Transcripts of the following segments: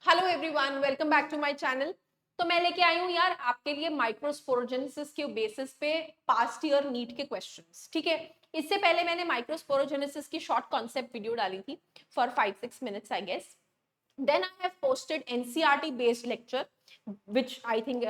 Hello everyone, welcome back to my channel. तो मैं लेके आई हूँ यार आपके लिए माइक्रोस्पोरोजेनेसिस के बेसिस पे पास्ट ईयर नीट के क्वेश्चंस। ठीक है, इससे पहले मैंने माइक्रोस्पोरोजेनेसिस की शॉर्ट कॉन्सेप्ट वीडियो डाली थी for 5-6 minutes I guess. Then I have posted NCERT based lecture which I think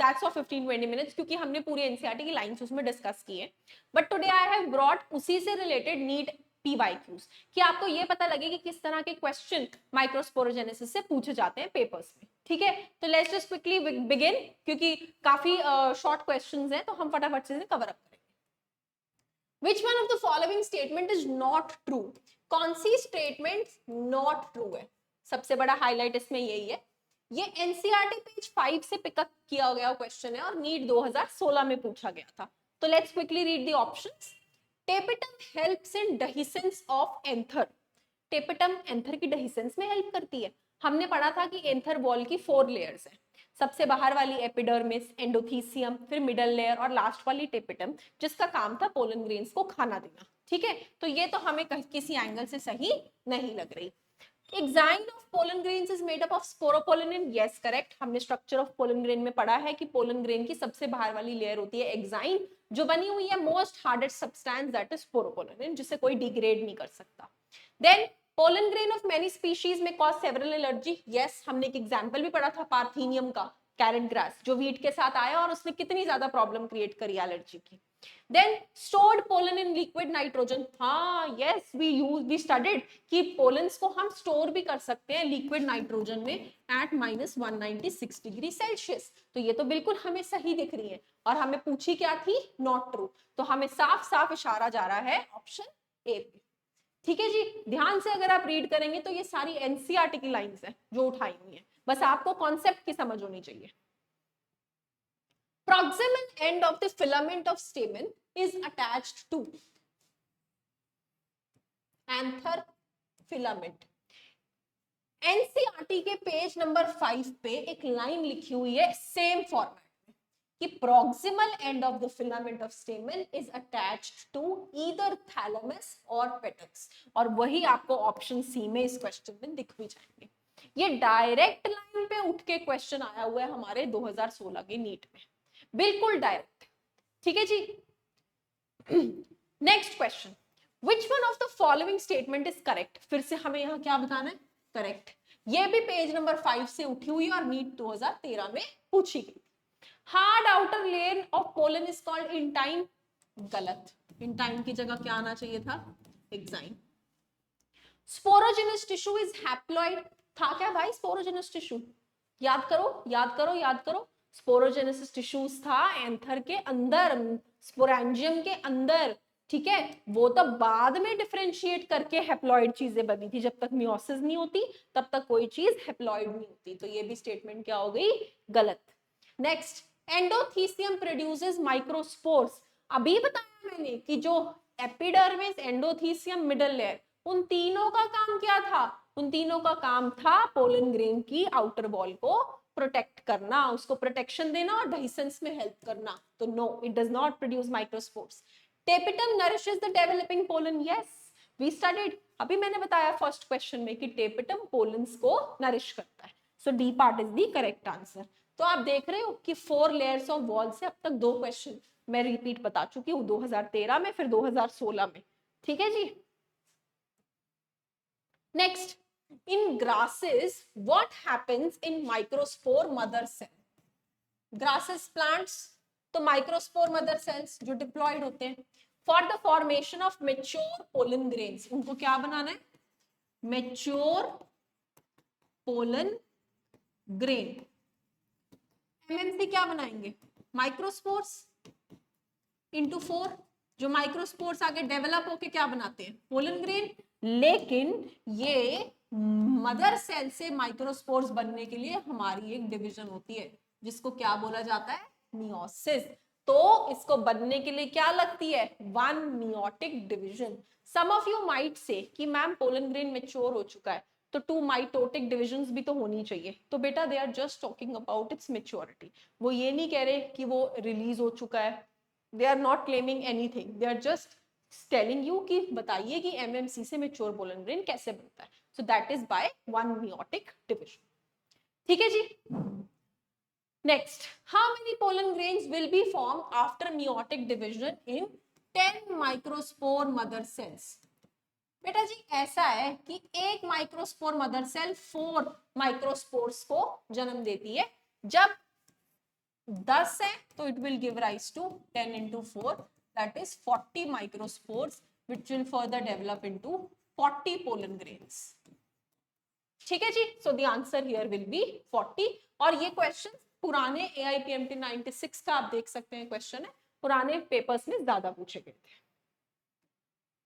that's of 15-20 minutes क्योंकि हमने पूरी NCERT की लाइंस उसमें डिस्कस की है। But today I have brought उसी से रिलेटेड नीट PYQs कि आपको ये पता लगे कि किस तरह के क्वेश्चन माइक्रोस्पोरोजेनेसिस से पूछे जाते हैं पेपर्स में। ठीक है, तो लेट्स जस्ट क्विकली बिगिन क्योंकि काफी शॉर्ट क्वेश्चंस हैं तो हम फटाफट से कवर अप करेंगे। Which one of the following statement is not true? कौन सी स्टेटमेंट नॉट ट्रू है? सबसे बड़ा हाईलाइट इसमें यही है। ये एनसीईआरटी पेज 5 से पिकअप किया गया क्वेश्चन है और नीट 2016 में पूछा गया था। तो let's quickly read the options. Tapetum helps in dehiscence of anther. Tapetum anther की डेहिसेंस में हेल्प करती है। हमने पढ़ा था कि एंथर वॉल की 4 लेयर्स हैं। सबसे बाहर वाली एपिडर्मिस, एंडोथीसियम, फिर मिडल लेयर और लास्ट वाली टेपिटम, जिसका काम था पोलन ग्रेन्स को खाना देना। ठीक है, तो ये तो हमें किसी एंगल से सही नहीं लग रही। Exine of pollen grains is made up of sporopollenin. Yes correct, हमने स्ट्रक्चर ऑफ पोलन ग्रेन में पढ़ा है कि पोलन ग्रेन की सबसे बाहर वाली लेयर होती है एग्जाइन, जो बनी हुई है most hardest substance that is sporopollenin, जिसे कोई डिग्रेड नहीं कर सकता। Then pollen grain of many species में कॉज सेवरल एलर्जी। यस, हमने एक एग्जांपल भी पढ़ा था पार्थीनियम का, कैरेट ग्रास, जो वीट के साथ आया और उसने कितनी ज्यादा प्रॉब्लम क्रिएट करी एलर्जी की। Then stored pollen in liquid nitrogen. हाँ यस, वी स्टडीड कि पोलन्स को हम स्टोर भी कर सकते हैं लिक्विड नाइट्रोजन में एट -196 डिग्री सेल्सियस। तो ये तो बिल्कुल हमें सही दिख रही है और हमें पूछी क्या थी? Not true. तो हमें साफ साफ इशारा जा रहा है ऑप्शन ए पे। ठीक है जी, ध्यान से अगर आप रीड करेंगे तो ये सारी एनसीईआरटी की लाइंस है जो उठाई हुई है, बस आपको कॉन्सेप्ट की समझ होनी चाहिए। Proximal end of the filament of stamen is attached to anther filament। NCERT के पेज नंबर 5 पे एक लाइन लिखी हुई है सेम फॉर्मेट में कि proximal end of the filament of stamen is attached to either thalamus or petals, और वही आपको ऑप्शन सी में इस क्वेश्चन में दिख भी जाएंगे। ये डायरेक्ट लाइन पे उठ के क्वेश्चन आया हुआ है हमारे 2016 के नीट में, बिल्कुल डायरेक्ट। ठीक है जी, next question, which one of the following statement is correct? फिर से हमें यहाँ क्या बताना है? करेक्ट। ये भी पेज नंबर 5 से उठी हुई और नीट 2013 में पूछी गई। Hard outer layer of pollen is called intine. गलत, इंटाइन की जगह क्या आना चाहिए था? Exine. Sporogenous tissue is haploid. था क्या भाई स्पोरोजेनस टिश्यू? याद करो याद करो याद करो। स्पोरोजेनेसिस टिश्यूज था एंथर के अंदर, स्पोरेंजियम के अंदर। ठीक है, वो तो बाद में डिफरेंशिएट करके हैप्लॉइड चीजें बनी थी। जब तक मियोसिस नहीं होती तब तक कोई चीज हैप्लॉइड नहीं होती। तो ये भी स्टेटमेंट क्या हो गई? गलत। Next, endothecium produces microspores. अभी बताया मैंने कि जो एपिडर्मिस, एंडोथीसियम, मिडल लेयर, उन तीनों का काम क्या था? उन तीनों का काम था पोलन ग्रेन की आउटर वॉल को प्रोटेक्ट करना, उसको प्रोटेक्शन देना और डेहिसेंस में हेल्प करना। तो no, it does not produce microspores. Tapetum nourishes the developing pollen. Yes, we studied, अभी मैंने बताया फर्स्ट क्वेश्चन में कि टेपिटम पोलन्स को नरिश करता है। So D part is the correct answer. तो आप देख रहे हो कि 4 लेयर्स ऑफ वॉल से अब तक 2 क्वेश्चन मैं रिपीट बता चुकी हूँ, 2013 में फिर 2016 में। ठीक है जी, next, in grasses what happens in microspore mother cell? grasses plants, तो microspore mother cells जो डिप्लॉयड होते हैं for the formation of mature pollen grains, उनको क्या बनाना है? mature pollen grain। एमएमसी क्या बनाएंगे? माइक्रोस्पोर्स इंटू 4, जो माइक्रोस्पोर्स आगे डेवलप होके क्या बनाते हैं? Pollen grain. लेकिन ये मदर सेल से माइक्रोस्पोर्स बनने के लिए हमारी एक डिवीजन होती है जिसको क्या बोला जाता है? मियोसिस। तो इसको बनने के लिए क्या लगती है? 1 meiotic division. Some of you might say कि मैम पोलन ग्रेन मैच्योर हो चुका है तो 2 माइटोटिक डिविजन्स भी तो होनी चाहिए। तो बेटा they are just talking about its maturity, वो ये नहीं कह रहे कि वो रिलीज हो चुका है। they are not claiming anything, they are just telling you कि बताइए कि एमएमसी से मैच्योर पोलन ग्रेन कैसे बनता है। so that is by 1 meiotic division। ठीक है जी। Next, how many pollen grains will be form after meiotic division in 10 microspore mother cells. बेटा जी ऐसा है कि एक माइक्रोस्पोर मदर सेल 4 माइक्रोस्पोर्स को जन्म देती है। जब 10 है तो it will give rise to 10 into 4, that is 40 microspores which will further develop into 40 pollen grains। ठीक है जी, so the answer here will be 40। और ये क्वेश्चन पुराने AIPMT 96 का आप देख सकते हैं क्वेश्चन है, पुराने पेपर्स में ज्यादा पूछे गए थे।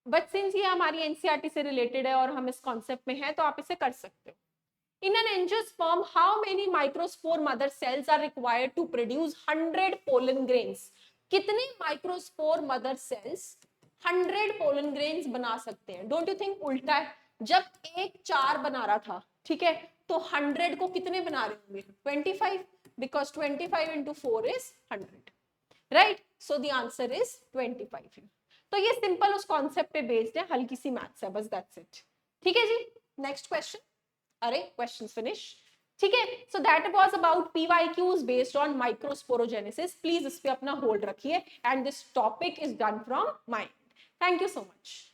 बट सिंस ये हमारी एनसीईआरटी से रिलेटेड है और हम इस कॉन्सेप्ट में है तो आप इसे कर सकते हो। In an angiosperm, how many microspore mother cells are required to produce 100 pollen grains? कितने microspore mother sales 100 pollen grains बना सकते हैं? डोंट यू थिंक उल्टा है? जब एक 4 बना रहा था, ठीक है, तो 100 को कितने बना रहे होंगे? 25, because 25 into 4 is 100, right? So the answer is 25। तो ये सिंपल उस कॉन्सेप्ट पे बेस्ड है, हल्की सी मैथ्स है, बस दैट्स इट। ठीक है जी, नेक्स्ट क्वेश्चन। अरे क्वेश्चन फिनिश, ठीक है। So that was about PYQs based on microsporogenesis. Please इस पे अपना होल्ड रखिए and this topic is done from my and. Thank you so much.